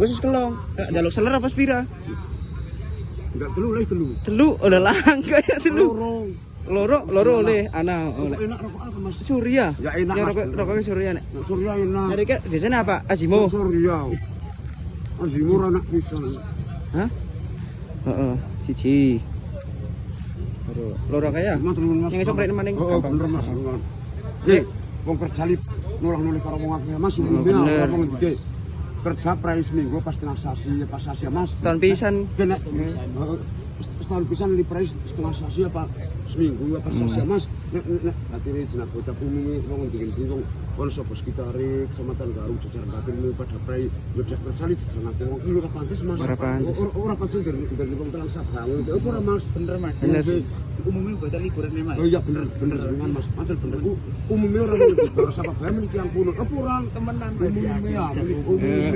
bagus kelong. Jaluk seler apa spira? Enggak telu lah telu. Telu udah langka ya telu. Loro oleh ana oleh. Enak rokok apa Mas? Surya. Ya enak Mas. Rokoknya Surya nek. Surya enak. Jadi kayak biasanya apa? Azimo. Surya. Azimo anak pisang. Hah? Heeh, siji. Loro kaya. Yang esok rek maning. Oh, bener Mas. Nggih, wong kerja lip nulih karo wong akeh Mas. Wong iki kerja prae seminggu pas tengah sasi pas sasi Mas. Setahun pisan. Kena setahun pisan li prae setengah sasi apa seminggu apa sasi Mas. Nek atine jeneng bocah umum wong ndi wong kon sapa sekitare Kecamatan Garung jajaran batin pada prae kerja li jenenge wong iki ora pantes Mas. Ora pantes dari wong telang sabangun. Ora Mas, bener Mas. Umumnya buat liburan memang. Oh iya bener dengan Mas. Pancen bener. Umumnya orang libur sapa bae meniki yang punut. Kurang temenan Mas. Umumnya